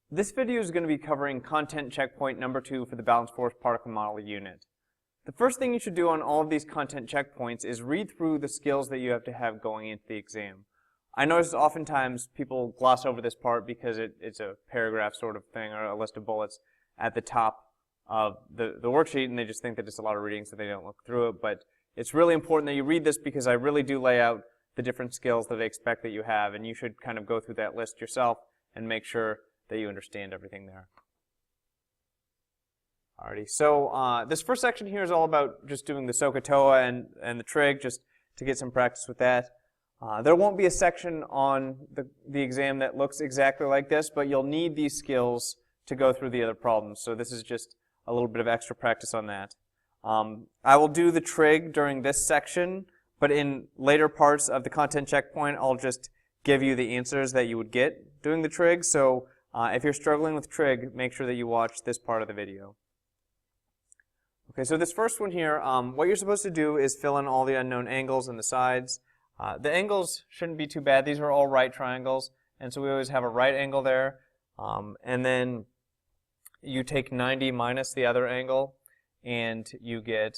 This video is going to be covering content checkpoint number 2 for the balanced force particle model unit. The first thing you should do on all of these content checkpoints is read through the skills that you have to have going into the exam. I notice oftentimes people gloss over this part because it's a paragraph sort of thing or a list of bullets at the top of the worksheet, and they just think that it's a lot of reading so they don't look through it. But it's really important that you read this because I really do lay out the different skills that I expect that you have, and you should kind of go through that list yourself and make sure that you understand everything there. Alrighty, so this first section here is all about just doing the SOHCAHTOA and the trig, just to get some practice with that. There won't be a section on the exam that looks exactly like this, but you'll need these skills to go through the other problems, so this is just a little bit of extra practice on that. I will do the trig during this section, but in later parts of the content checkpoint, I'll just give you the answers that you would get doing the trig, so if you're struggling with trig, make sure that you watch this part of the video. Okay, so this first one here, what you're supposed to do is fill in all the unknown angles and the sides. The angles shouldn't be too bad. These are all right triangles, and so we always have a right angle there. And then you take 90 minus the other angle, and you get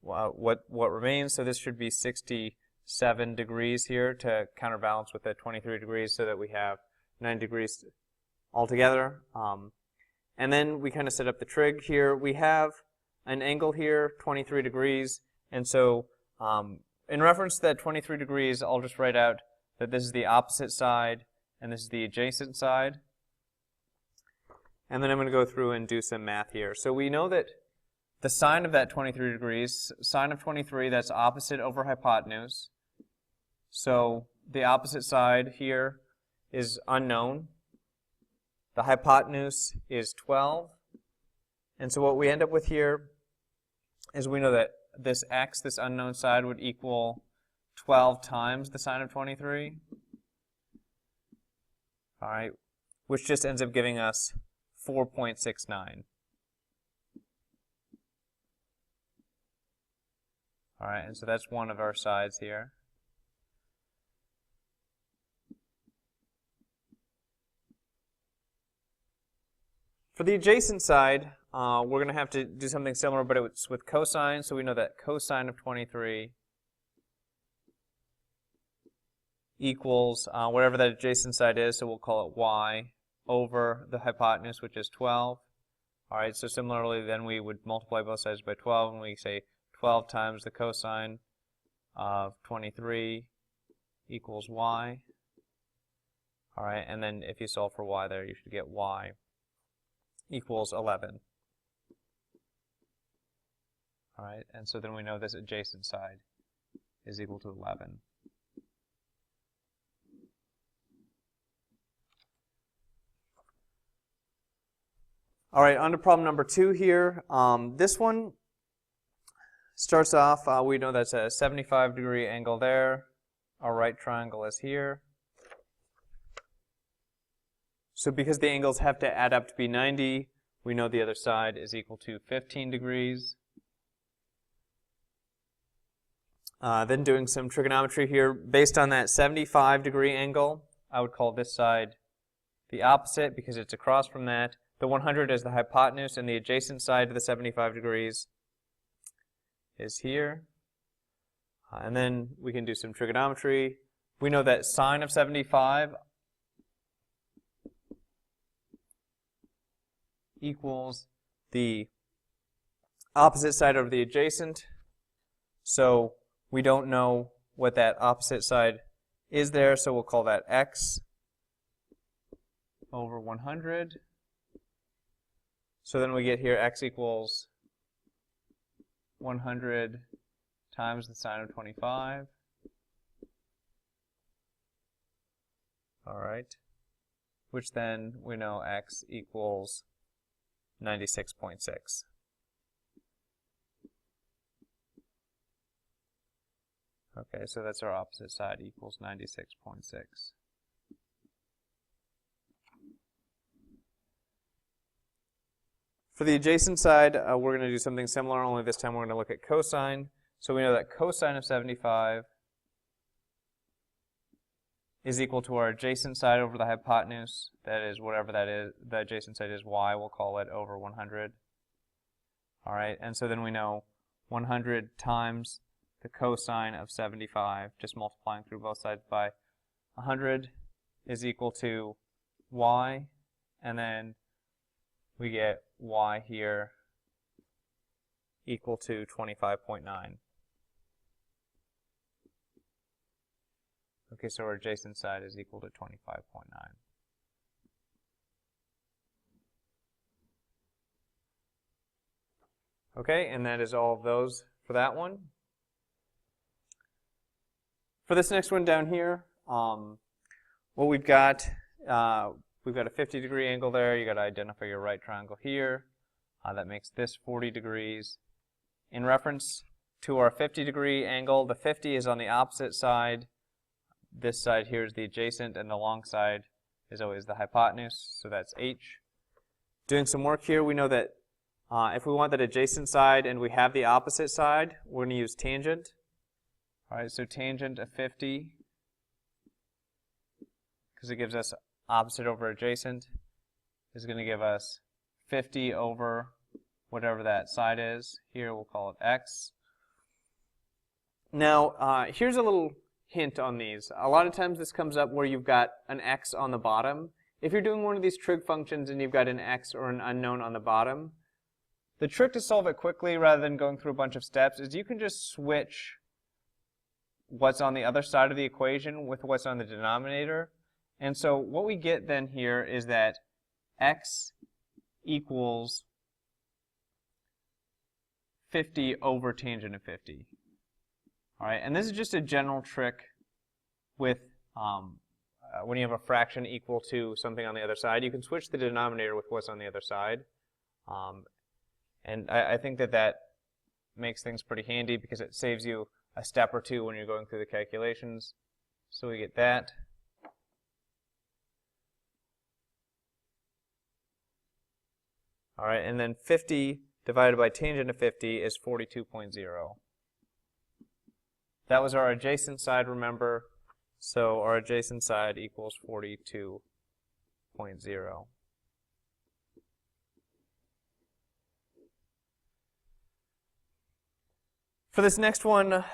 what remains. So this should be 67 degrees here to counterbalance with the 23 degrees so that we have 9 degrees altogether. And then we kind of set up the trig here. We have an angle here, 23 degrees, and so in reference to that 23 degrees, I'll just write out that this is the opposite side and this is the adjacent side. And then I'm going to go through and do some math here. So we know that the sine of that 23 degrees, sine of 23, that's opposite over hypotenuse. So the opposite side here is unknown. The hypotenuse is 12. And so what we end up with here is we know that this x, this unknown side, would equal 12 times the sine of 23. All right, which just ends up giving us 4.69. All right, and so that's one of our sides here. For the adjacent side, we're going to have to do something similar, but it's with cosine. So we know that cosine of 23 equals whatever that adjacent side is, so we'll call it y, over the hypotenuse, which is 12. All right, so similarly, then we would multiply both sides by 12, and we say 12 times the cosine of 23 equals y. All right, and then if you solve for y there, you should get y equals 11. All right, and so then we know this adjacent side is equal to 11. All right, on to problem number 2 here. This one starts off, we know that's a 75-degree angle there. Our right triangle is here. So because the angles have to add up to be 90, we know the other side is equal to 15 degrees. Then doing some trigonometry here. Based on that 75-degree angle, I would call this side the opposite because it's across from that. The 100 is the hypotenuse, and the adjacent side to the 75 degrees is here. And then we can do some trigonometry. We know that sine of 75 equals the opposite side over the adjacent. So we don't know what that opposite side is there, so we'll call that x over 100. So then we get here x equals 100 times the sine of 25. All right, which then we know x equals 96.6. Okay, so that's our opposite side equals 96.6. For the adjacent side, we're going to do something similar, only this time we're going to look at cosine. So we know that cosine of 75 is equal to our adjacent side over the hypotenuse. That is whatever that is. The adjacent side is y. We'll call it over 100. All right, and so then we know 100 times the cosine of 75, just multiplying through both sides by 100, is equal to y, and then we get y here equal to 25.9. Okay, so our adjacent side is equal to 25.9. Okay, and that is all of those for that one. For this next one down here, what we've got a 50-degree angle there. You got to identify your right triangle here. That makes this 40 degrees. In reference to our 50-degree angle, the 50 is on the opposite side. This side here is the adjacent, and the long side is always the hypotenuse, so that's h. Doing some work here, we know that if we want that adjacent side and we have the opposite side, we're going to use tangent. All right, so tangent of 50, because it gives us opposite over adjacent, is going to give us 50 over whatever that side is. Here we'll call it x. Now, here's a little hint on these. A lot of times this comes up where you've got an x on the bottom. If you're doing one of these trig functions and you've got an x or an unknown on the bottom, the trick to solve it quickly rather than going through a bunch of steps is you can just switch what's on the other side of the equation with what's on the denominator. And so what we get then here is that x equals 50 over tangent of 50. All right, and this is just a general trick with when you have a fraction equal to something on the other side. You can switch the denominator with what's on the other side. And I think that makes things pretty handy because it saves you a step or two when you're going through the calculations. So we get that. All right, and then 50 divided by tangent of 50 is 42.0. That was our adjacent side, remember. So our adjacent side equals 42.0. For this next one,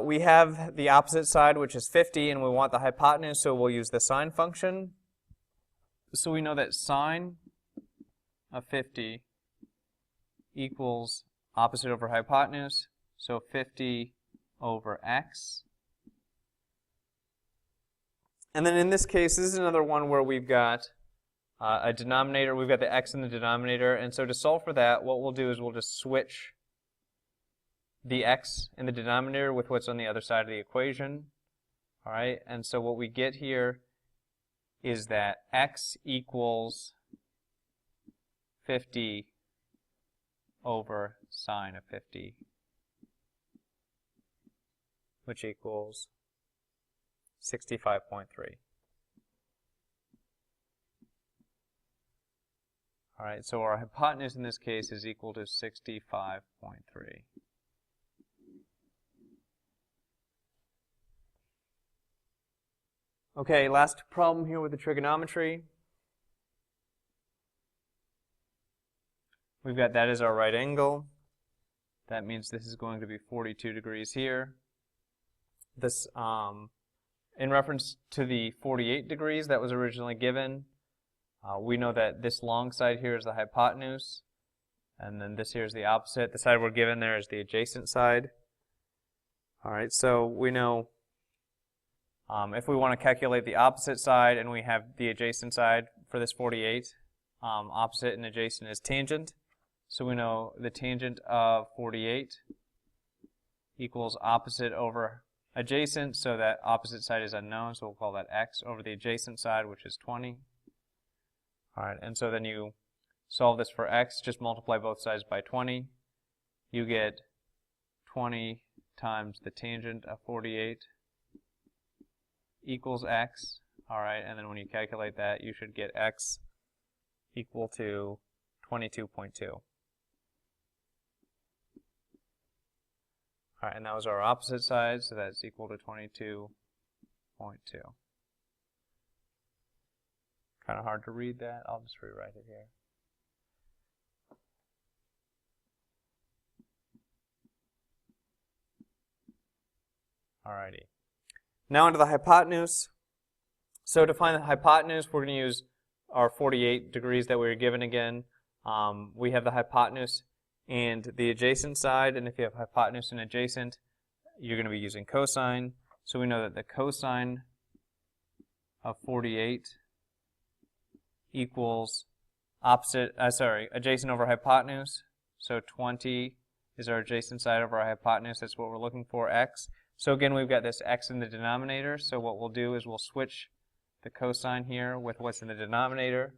we have the opposite side, which is 50, and we want the hypotenuse, so we'll use the sine function. So we know that sine of 50 equals opposite over hypotenuse, so 50 over x. And then in this case, this is another one where we've got a denominator, we've got the x in the denominator, and so to solve for that, what we'll do is we'll just switch the x in the denominator with what's on the other side of the equation. All right, and so what we get here is that x equals 50 over sine of 50, which equals 65.3. All right, so our hypotenuse in this case is equal to 65.3. Okay, last problem here with the trigonometry. We've got that as our right angle. That means this is going to be 42 degrees here. This, in reference to the 48 degrees that was originally given, we know that this long side here is the hypotenuse, and then this here is the opposite. The side we're given there is the adjacent side. All right, so we know if we want to calculate the opposite side and we have the adjacent side for this 48, opposite and adjacent is tangent. So we know the tangent of 48 equals opposite over adjacent, so that opposite side is unknown, so we'll call that x over the adjacent side, which is 20. All right, and so then you solve this for x, just multiply both sides by 20. You get 20 times the tangent of 48 equals x. All right, and then when you calculate that, you should get x equal to 22.2. All right, and that was our opposite side, so that's equal to 22.2. Kind of hard to read that. I'll just rewrite it here. Alrighty. Now onto the hypotenuse. So to find the hypotenuse, we're going to use our 48 degrees that we were given again. We have the hypotenuse and the adjacent side, and if you have hypotenuse and adjacent, you're going to be using cosine. So we know that the cosine of 48 equals adjacent over hypotenuse. So 20 is our adjacent side over our hypotenuse. That's what we're looking for, x. So again, we've got this x in the denominator. So what we'll do is we'll switch the cosine here with what's in the denominator.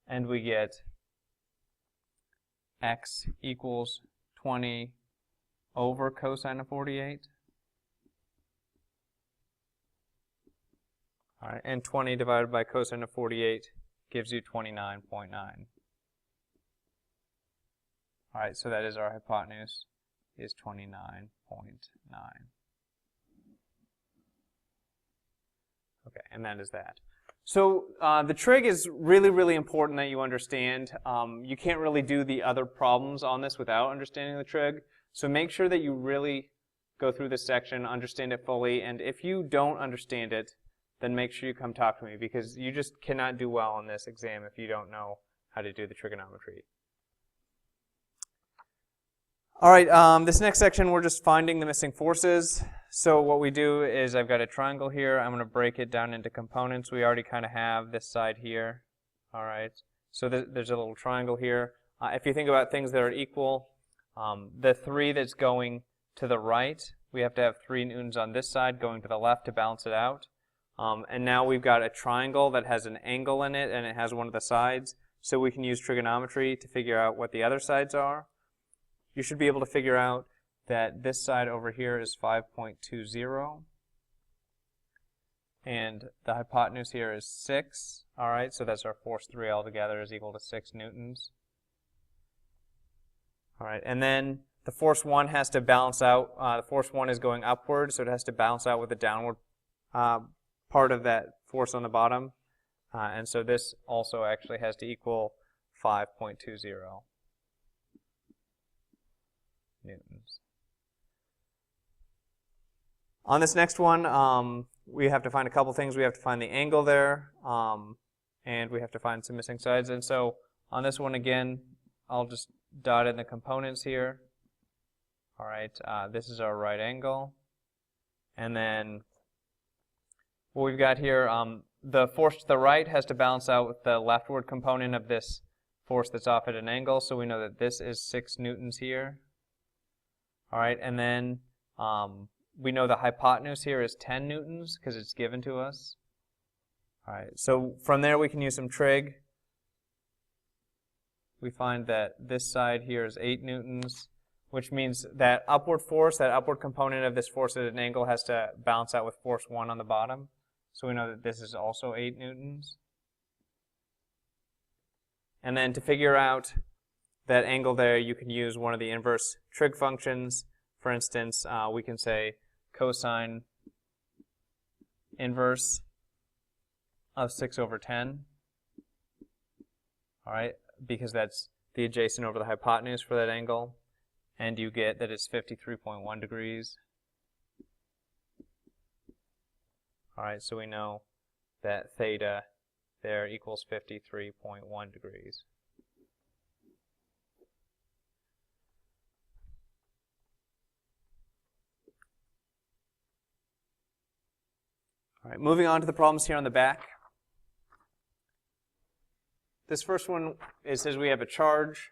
And we get x equals 20 over cosine of 48. All right, and 20 divided by cosine of 48 gives you 29.9. All right, so that is our hypotenuse, is 29.9. Okay, and that is that. So the trig is really, really important that you understand. You can't really do the other problems on this without understanding the trig. So make sure that you really go through this section, understand it fully, and if you don't understand it, then make sure you come talk to me, because you just cannot do well on this exam if you don't know how to do the trigonometry. All right, this next section, we're just finding the missing forces. So what we do is I've got a triangle here. I'm going to break it down into components. We already kind of have this side here. All right, so there's a little triangle here. If you think about things that are equal, the 3 that's going to the right, we have to have 3 newtons on this side going to the left to balance it out. And now we've got a triangle that has an angle in it, and it has one of the sides. So we can use trigonometry to figure out what the other sides are. You should be able to figure out that this side over here is 5.20. And the hypotenuse here is 6. All right, so that's our force 3 altogether is equal to 6 newtons. All right, and then the force 1 has to balance out. The force 1 is going upward, so it has to balance out with the downward part of that force on the bottom. And so this also actually has to equal 5.20 newtons. On this next one, we have to find a couple things. We have to find the angle there, and we have to find some missing sides. And so on this one, again, I'll just dot in the components here. All right, this is our right angle. And then what we've got here, the force to the right has to balance out with the leftward component of this force that's off at an angle. So we know that this is 6 newtons here. All right, and then we know the hypotenuse here is 10 newtons because it's given to us. All right, so from there we can use some trig. We find that this side here is 8 newtons, which means that upward force, that upward component of this force at an angle has to balance out with force 1 on the bottom. So we know that this is also 8 newtons. And then to figure out that angle there, you can use one of the inverse trig functions. For instance, we can say cosine inverse of 6 over 10. All right, because that's the adjacent over the hypotenuse for that angle. And you get that it's 53.1 degrees. All right, so we know that theta there equals 53.1 degrees. All right, moving on to the problems here on the back. This first one, it says we have a charge.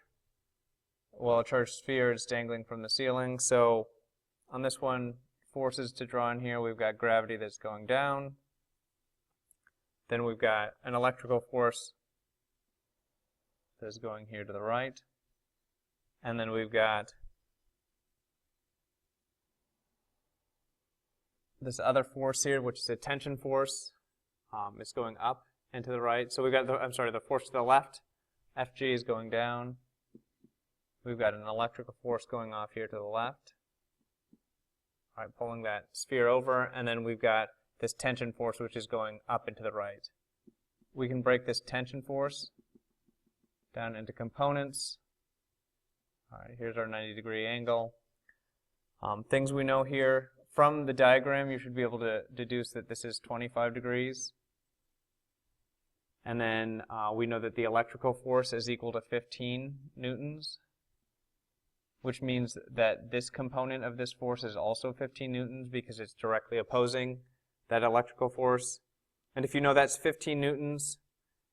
Well, a charged sphere is dangling from the ceiling. So on this one, forces to draw in here, we've got gravity that's going down. Then we've got an electrical force that's going here to the right. And then we've got this other force here, which is a tension force. It's going up and to the right. So we've got, the force to the left, Fg, is going down. We've got an electrical force going off here to the left. All right, pulling that sphere over. And then we've got this tension force which is going up and to the right. We can break this tension force down into components. All right, here's our 90-degree angle. Things we know here, from the diagram you should be able to deduce that this is 25 degrees. And then we know that the electrical force is equal to 15 newtons, which means that this component of this force is also 15 newtons because it's directly opposing that electrical force. And if you know that's 15 newtons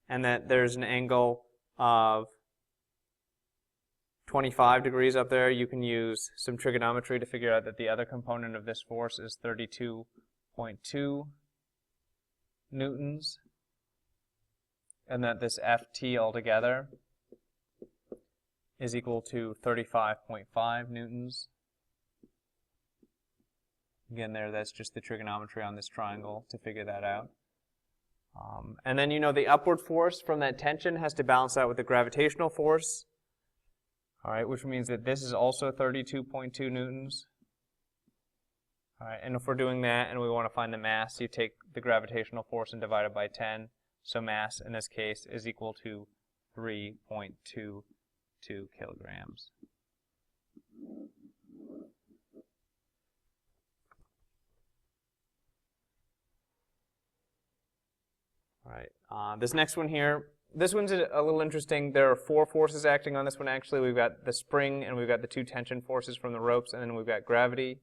and that there's an angle of 25 degrees up there, you can use some trigonometry to figure out that the other component of this force is 32.2 newtons, and that this Ft altogether is equal to 35.5 newtons. Again, that's just the trigonometry on this triangle to figure that out. And then you know the upward force from that tension has to balance out with the gravitational force. All right, which means that this is also 32.2 newtons. All right, and if we're doing that and we want to find the mass, you take the gravitational force and divide it by 10. So mass in this case is equal to 3.22 kilograms. All right, this next one here, this one's a little interesting. There are 4 forces acting on this one actually. We've got the spring and we've got the 2 tension forces from the ropes, and then we've got gravity.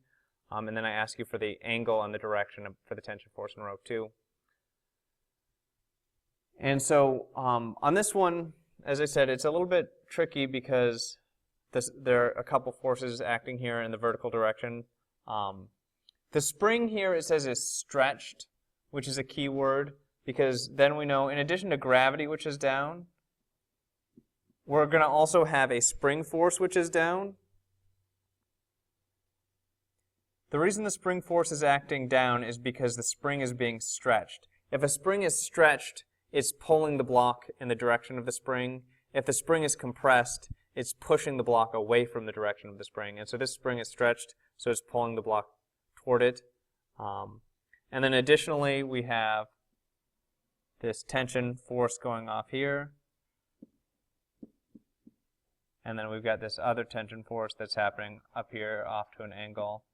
And then I ask you for the angle and the direction for the tension force in rope 2. And so on this one, as I said, it's a little bit tricky because there are a couple forces acting here in the vertical direction. The spring here, it says, is stretched, which is a key word, because then we know, in addition to gravity, which is down, we're going to also have a spring force, which is down. The reason the spring force is acting down is because the spring is being stretched. If a spring is stretched, it's pulling the block in the direction of the spring. If the spring is compressed, it's pushing the block away from the direction of the spring. And so this spring is stretched, so it's pulling the block toward it. And then additionally, we have this tension force going off here. And then we've got this other tension force that's happening up here off to an angle.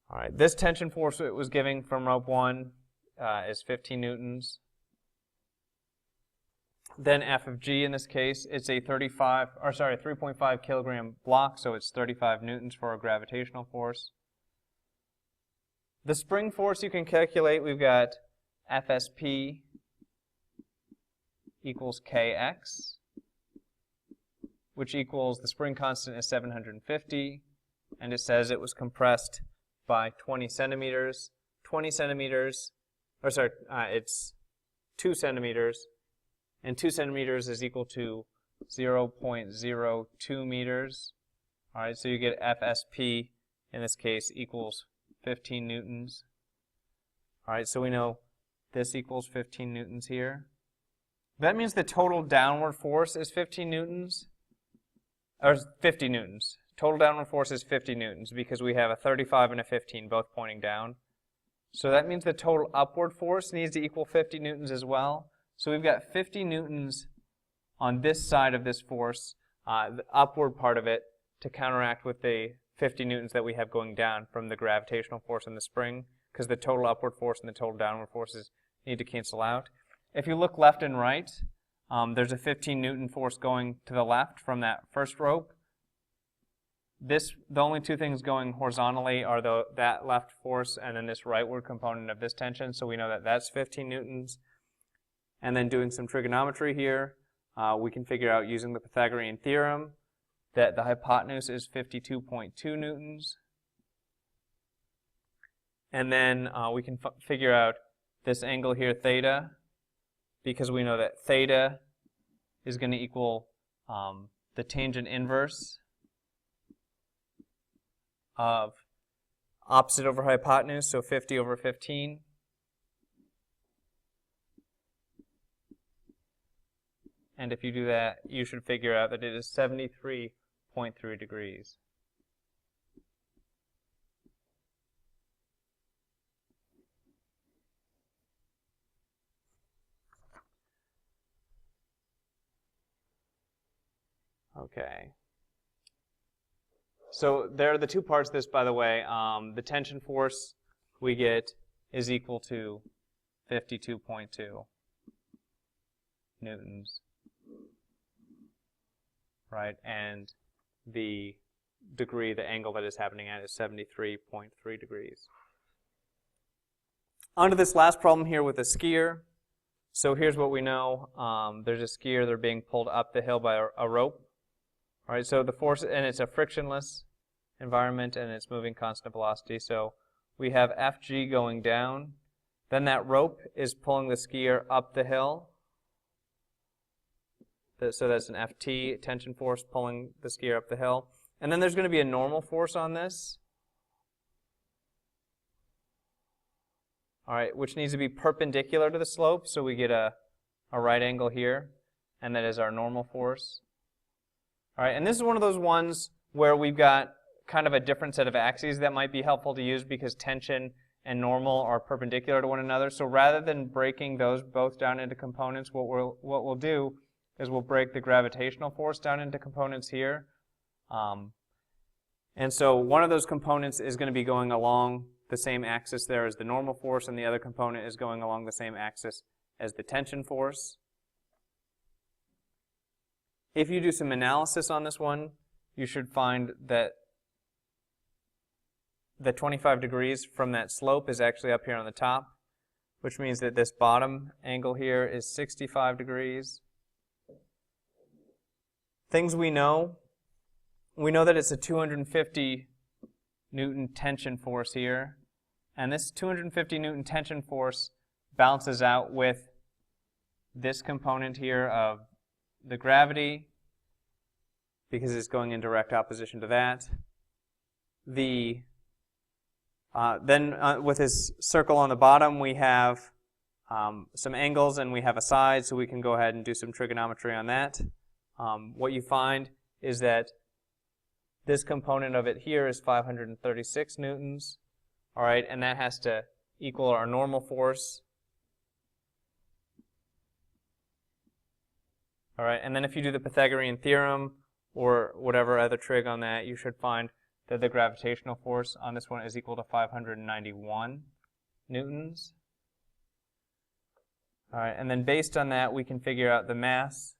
All right, this tension force it was giving from rope 1 is 15 newtons. Then F of G in this case, it's a 3.5 kilogram block, so it's 35 newtons for a gravitational force. The spring force you can calculate, we've got FSP equals Kx, which equals, the spring constant is 750, and it says it was compressed by 20 centimeters. 20 centimeters, it's 2 centimeters, and 2 centimeters is equal to 0.02 meters. All right, so you get FSP, in this case, equals 15 newtons. All right, so we know this equals 15 newtons here. That means the total downward force is 15 newtons, or 50 newtons. Total downward force is 50 newtons because we have a 35 and a 15 both pointing down. So that means the total upward force needs to equal 50 newtons as well. So we've got 50 newtons on this side of this force, the upward part of it, to counteract with the 50 newtons that we have going down from the gravitational force in the spring, because the total upward force and the total downward forces need to cancel out. If you look left and right, there's a 15 Newton force going to the left from that first rope. The only two things going horizontally are that left force and then this rightward component of this tension, so we know that that's 15 newtons. And then doing some trigonometry here, we can figure out using the Pythagorean theorem that the hypotenuse is 52.2 newtons. And then we can figure out this angle here, theta, because we know that theta is going to equal the tangent inverse of opposite over hypotenuse, so 50 over 15. And if you do that, you should figure out that it is 73.3 degrees. Okay. So there are the two parts of this, by the way. The tension force we get is equal to 52.2 newtons, right? And the degree, the angle that is happening at is 73.3 degrees. On to this last problem here with a skier. So here's what we know. There's a skier, they're being pulled up the hill by a rope. All right, so the force, and it's a frictionless environment, and it's moving constant velocity. So we have Fg going down. Then that rope is pulling the skier up the hill. So that's an Ft, tension force pulling the skier up the hill. And then there's going to be a normal force on this. All right, which needs to be perpendicular to the slope, so we get a right angle here, and that is our normal force. All right, and this is one of those ones where we've got kind of a different set of axes that might be helpful to use because tension and normal are perpendicular to one another. So rather than breaking those both down into components, what we'll do is we'll break the gravitational force down into components here. And so one of those components is going to be going along the same axis there as the normal force, and the other component is going along the same axis as the tension force. If you do some analysis on this one, you should find that the 25 degrees from that slope is actually up here on the top, which means that this bottom angle here is 65 degrees. Things we know that it's a 250 Newton tension force here, and this 250 Newton tension force balances out with this component here of the gravity, because it's going in direct opposition to that. Then with this circle on the bottom, we have some angles and we have a side, so we can go ahead and do some trigonometry on that. What you find is that this component of it here is 536 newtons, all right, and that has to equal our normal force. All right, and then if you do the Pythagorean theorem or whatever other trig on that, you should find that the gravitational force on this one is equal to 591 newtons. All right, and then based on that, we can figure out the mass,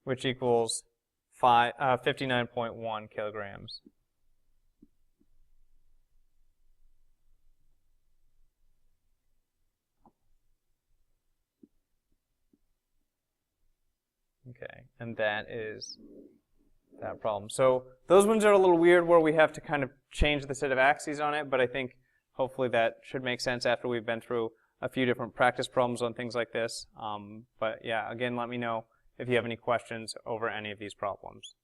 which equals 59.1 kilograms. Okay, and that is that problem. So those ones are a little weird where we have to kind of change the set of axes on it, but I think hopefully that should make sense after we've been through a few different practice problems on things like this. But yeah, again, let me know if you have any questions over any of these problems.